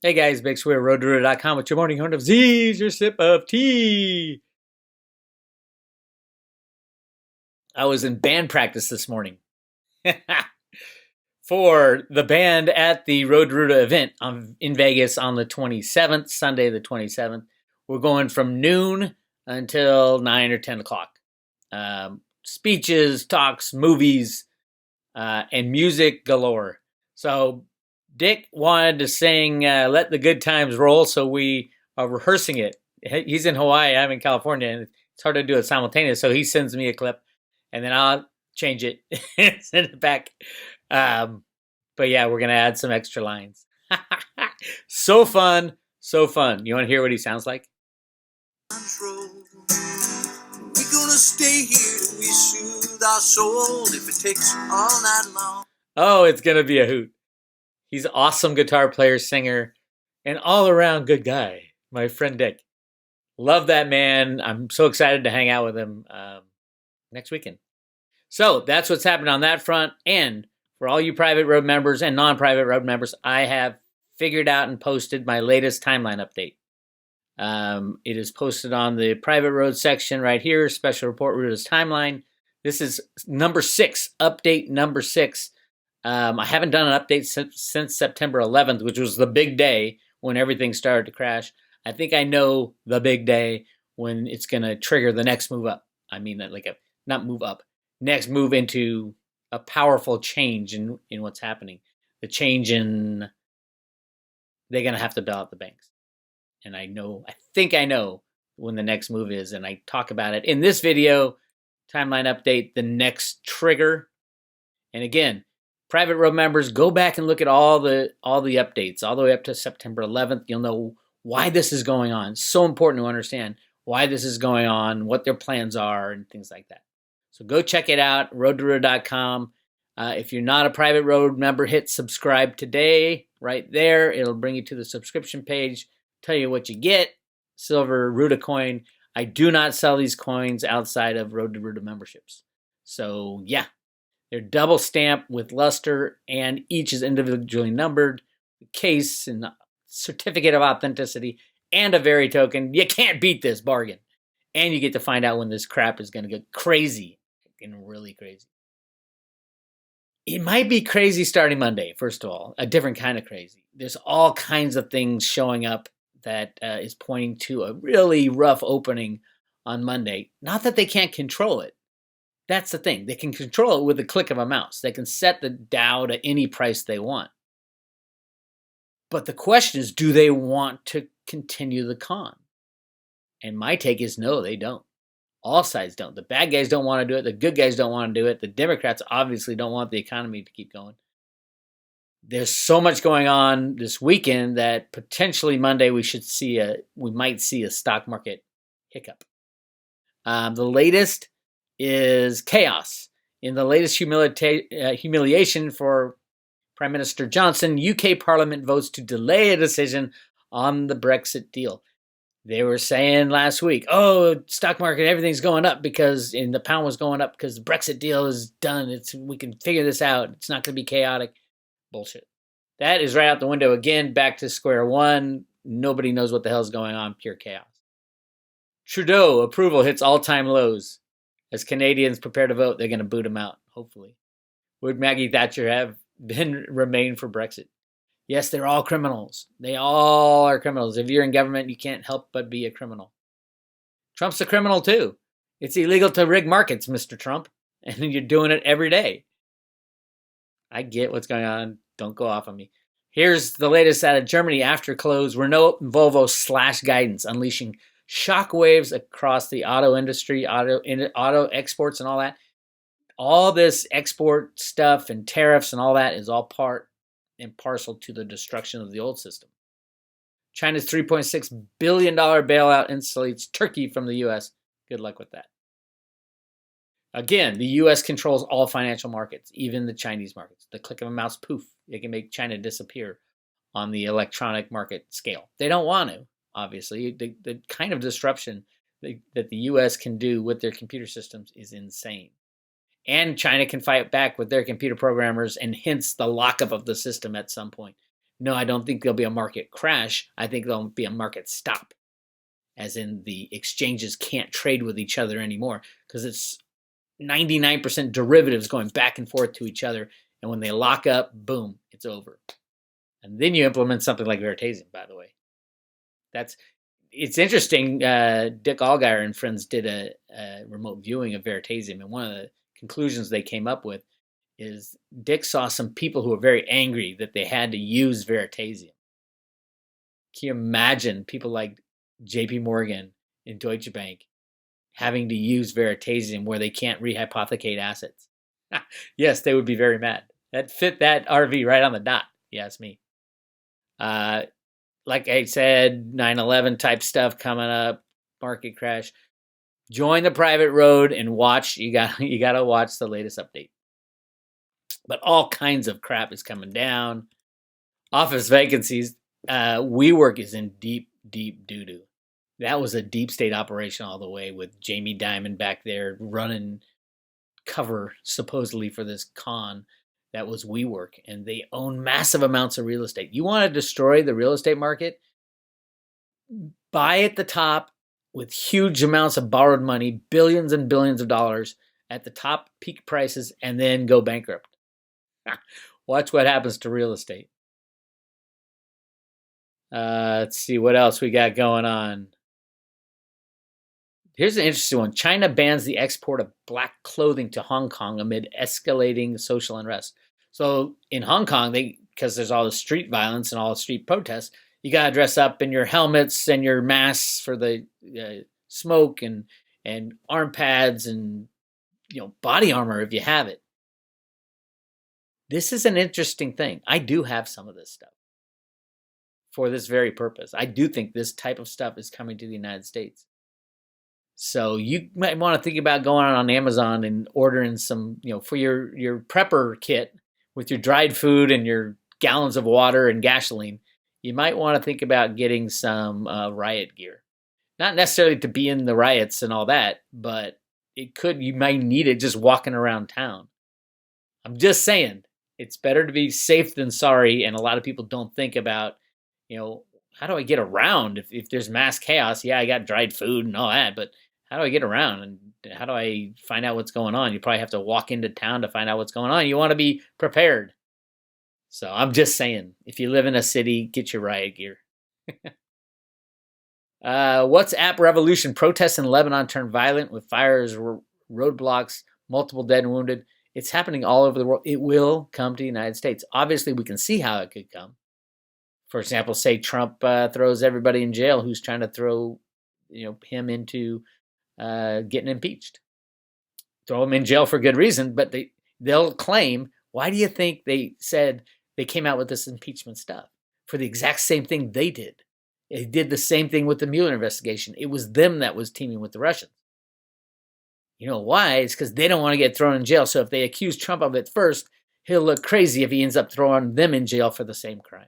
Hey guys, Bix Weir, roadrunner.com with your morning horn of Z's, your sip of tea. I was in band practice this morning for the band at the Roadrunner event in Vegas on the 27th, Sunday the 27th. We're going from noon until 9 or 10 o'clock. Speeches, talks, movies, and music galore. So Dick wanted to sing Let the Good Times Roll, so we are rehearsing it. He's in Hawaii, I'm in California, and it's hard to do it simultaneous, so he sends me a clip, and then I'll change it and send it back. But yeah, we're going to add some extra lines. So fun, so fun. You want to hear what he sounds like? We're gonna stay here till we soothe our soul if it takes all night long. Oh, it's gonna be a hoot. He's an awesome guitar player, singer, and all around good guy. My friend Dick. Love that man. I'm so excited to hang out with him next weekend. So that's what's happened on that front. And for all you private road members and non-private road members, I have figured out and posted my latest timeline update. It is posted on the private road section right here, Special Report Routers Timeline. This is number 6, update number 6. I haven't done an update since September 11th, which was the big day when everything started to crash. I think I know the big day when it's going to trigger the next move up. I mean, not move up, next move into a powerful change in what's happening. The change in they're going to have to bail out the banks. And I think I know when the next move is, and I talk about it in this video, timeline update, the next trigger. And again, private road members, go back and look at all the updates all the way up to September 11th. You'll know why this is going on. It's so important to understand why this is going on, what their plans are, and things like that. So go check it out, roadrunner.com. If you're not a private road member, hit subscribe today. Right there, it'll bring you to the subscription page. Tell you what you get, silver Ruta coin. I do not sell these coins outside of Road to Ruta memberships. So yeah, they're double stamped with luster, and each is individually numbered. Case and certificate of authenticity and a Very token. You can't beat this bargain. And you get to find out when this crap is going to get crazy and really crazy. It might be crazy starting Monday, first of all, a different kind of crazy. There's all kinds of things showing up that is pointing to a really rough opening on Monday. Not that they can't control it. That's the thing. They can control it with the click of a mouse. They can set the Dow to any price they want. But the question is, do they want to continue the con? And my take is no, they don't. All sides don't. The bad guys don't want to do it. The good guys don't want to do it. The Democrats obviously don't want the economy to keep going. There's so much going on this weekend that potentially Monday we might see a stock market hiccup. The latest is chaos. In the latest humiliation for Prime Minister Johnson, UK Parliament votes to delay a decision on the Brexit deal. They were saying last week, stock market, everything's going up and the pound was going up because the Brexit deal is done. We can figure this out. It's not going to be chaotic. Bullshit. That is right out the window again, back to square one. Nobody knows what the hell's going on. Pure chaos. Trudeau approval hits all-time lows. As Canadians prepare to vote, they're going to boot him out, hopefully. Would Maggie Thatcher have remained for Brexit? Yes, they're all criminals. They all are criminals. If you're in government, you can't help but be a criminal. Trump's a criminal too. It's illegal to rig markets, Mr. Trump, and you're doing it every day. I get what's going on. Don't go off on me. Here's the latest out of Germany after close. Renault and Volvo slash guidance, unleashing shockwaves across the auto industry, auto exports and all that. All this export stuff and tariffs and all that is all part and parcel to the destruction of the old system. China's $3.6 billion bailout insulates Turkey from the U.S. Good luck with that. Again, the U.S. controls all financial markets, even the Chinese markets. The click of a mouse, poof, they can make China disappear on the electronic market scale. They don't want to, obviously. The kind of disruption that the U.S. can do with their computer systems is insane. And China can fight back with their computer programmers and hence the lockup of the system at some point. No, I don't think there'll be a market crash. I think there'll be a market stop, as in the exchanges can't trade with each other anymore because it's 99% derivatives going back and forth to each other. And when they lock up, boom, it's over. And then you implement something like Veritasium, by the way. It's interesting. Dick Allgaier and friends did a remote viewing of Veritasium, and one of the conclusions they came up with is Dick saw some people who were very angry that they had to use Veritasium. Can you imagine people like J.P. Morgan and Deutsche Bank having to use Veritasium where they can't rehypothecate assets? Yes, they would be very mad. That fit that RV right on the dot, you ask me. Like I said, 9/11 type stuff coming up, market crash. Join the private road and watch. You got to watch the latest update. But all kinds of crap is coming down. Office vacancies. WeWork is in deep doo-doo. That was a deep state operation all the way with Jamie Dimon back there running cover supposedly for this con. That was WeWork, and they own massive amounts of real estate. You want to destroy the real estate market? Buy at the top with huge amounts of borrowed money, billions and billions of dollars at the top peak prices, and then go bankrupt. Watch what happens to real estate. Let's see what else we got going on. Here's an interesting one. China bans the export of black clothing to Hong Kong amid escalating social unrest. So in Hong Kong, because there's all the street violence and all the street protests, you got to dress up in your helmets and your masks for the smoke and arm pads and body armor if you have it. This is an interesting thing. I do have some of this stuff for this very purpose. I do think this type of stuff is coming to the United States. So you might want to think about going on Amazon and ordering some, for your prepper kit with your dried food and your gallons of water and gasoline. You might want to think about getting some riot gear. Not necessarily to be in the riots and all that, but you might need it just walking around town. I'm just saying, it's better to be safe than sorry, and a lot of people don't think about, how do I get around if there's mass chaos? Yeah, I got dried food and all that, but how do I get around and how do I find out what's going on? You probably have to walk into town to find out what's going on. You want to be prepared. So I'm just saying, if you live in a city, get your riot gear. WhatsApp revolution. Protests in Lebanon turned violent with fires, roadblocks, multiple dead and wounded. It's happening all over the world. It will come to the United States. Obviously, we can see how it could come. For example, say Trump throws everybody in jail who's trying to throw him into getting impeached. Throw him in jail for good reason, but they'll claim, why do you think they said they came out with this impeachment stuff? For the exact same thing they did. They did the same thing with the Mueller investigation. It was them that was teaming with the Russians. You know why? It's because they don't want to get thrown in jail. So if they accuse Trump of it first, he'll look crazy if he ends up throwing them in jail for the same crime.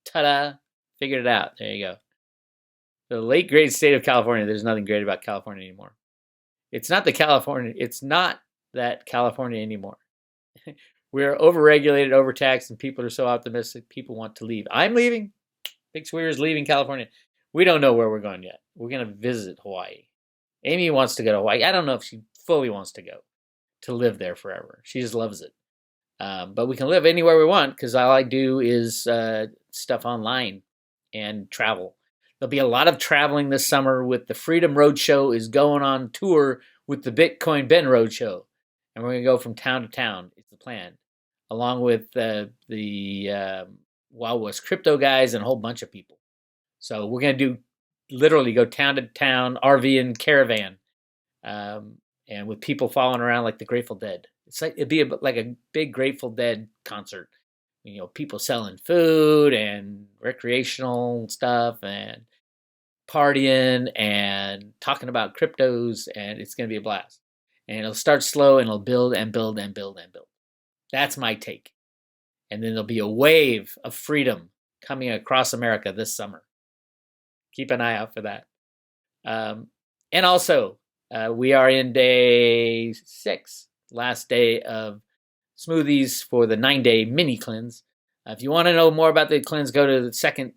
Ta-da! Figured it out. There you go. The late great state of California. There's nothing great about California anymore. It's not that California anymore. We're overregulated, overtaxed, and people are so optimistic. People want to leave. I'm leaving. Bix Weir is leaving California. We don't know where we're going yet. We're going to visit Hawaii. Amy wants to go to Hawaii. I don't know if she fully wants to go to live there forever. She just loves it. But we can live anywhere we want because all I do is stuff online and travel. There'll be a lot of traveling this summer with the Freedom Roadshow is going on tour with the Bitcoin Ben Roadshow. And we're going to go from town to town. It's the plan. Along with the Wild West crypto guys and a whole bunch of people. So we're going to literally go town to town, RV and caravan. And with people following around like the Grateful Dead. It'd be like a big Grateful Dead concert. People selling food and recreational stuff and partying and talking about cryptos, and it's going to be a blast. And it'll start slow and it'll build and build and build and build. That's my take. And then there'll be a wave of freedom coming across America this summer. Keep an eye out for that. And also, we are in day 6, last day of smoothies for the 9-day mini cleanse. If you want to know more about the cleanse, go to the second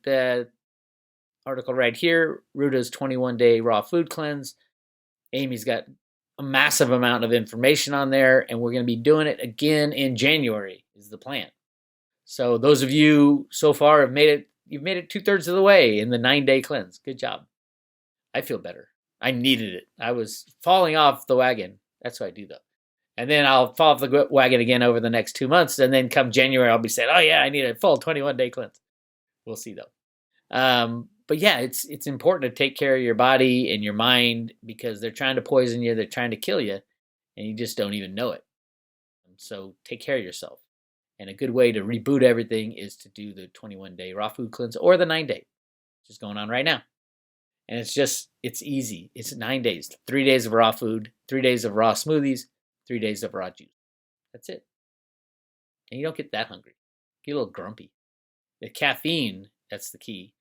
article right here, Ruda's 21-day raw food cleanse. Amy's got a massive amount of information on there, and we're going to be doing it again in January is the plan. So those of you so far have made it, you've made it 2/3 of the way in the 9-day cleanse. Good job. I feel better. I needed it. I was falling off the wagon. That's what I do, though. And then I'll fall off the wagon again over the next 2 months. And then come January, I'll be saying, oh, yeah, I need a full 21-day cleanse. We'll see, though. But yeah, it's important to take care of your body and your mind because they're trying to poison you. They're trying to kill you. And you just don't even know it. So take care of yourself. And a good way to reboot everything is to do the 21-day raw food cleanse or the 9-day, which is going on right now. And it's easy. It's 9 days, 3 days of raw food, 3 days of raw smoothies, 3 days of raw juice. That's it. And you don't get that hungry. You get a little grumpy. The caffeine, that's the key.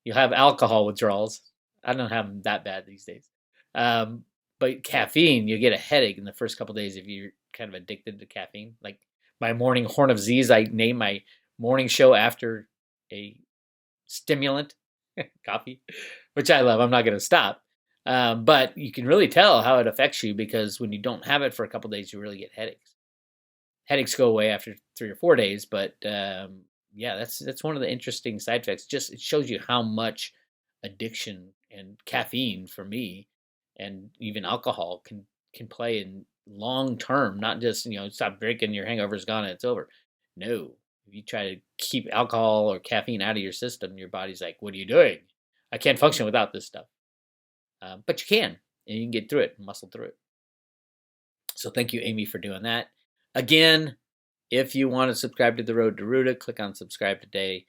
You'll have alcohol withdrawals. I don't have them that bad these days. But caffeine, you get a headache in the first couple of days if you're kind of addicted to caffeine. Like my morning Horn of Z's, I named my morning show after a stimulant, coffee, which I love. I'm not going to stop. But you can really tell how it affects you because when you don't have it for a couple of days, you really get headaches. Headaches go away after 3 or 4 days, but yeah, that's one of the interesting side effects. Just it shows you how much addiction and caffeine for me, and even alcohol can play in long term. Not just stop drinking, your hangover's gone and it's over. No, if you try to keep alcohol or caffeine out of your system, your body's like, "What are you doing? I can't function without this stuff." But you can, and you can get through it, muscle through it. So thank you, Amy, for doing that. Again, if you want to subscribe to The Road to Ruda, click on subscribe today.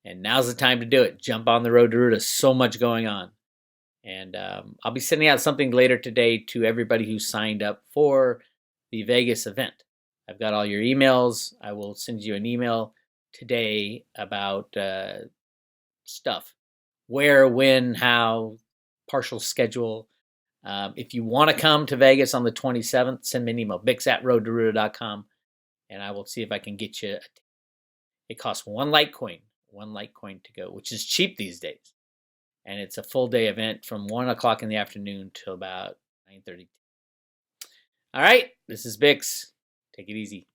And now's the time to do it. Jump on The Road to Ruda. So much going on. And I'll be sending out something later today to everybody who signed up for the Vegas event. I've got all your emails. I will send you an email today about stuff. Where, when, how, partial schedule. If you want to come to Vegas on the 27th, send me an email, bix@roadtoruda.com, and I will see if I can get you. It costs one Litecoin to go, which is cheap these days. And it's a full day event from 1 o'clock in the afternoon till about 9:30. All right, this is Bix. Take it easy.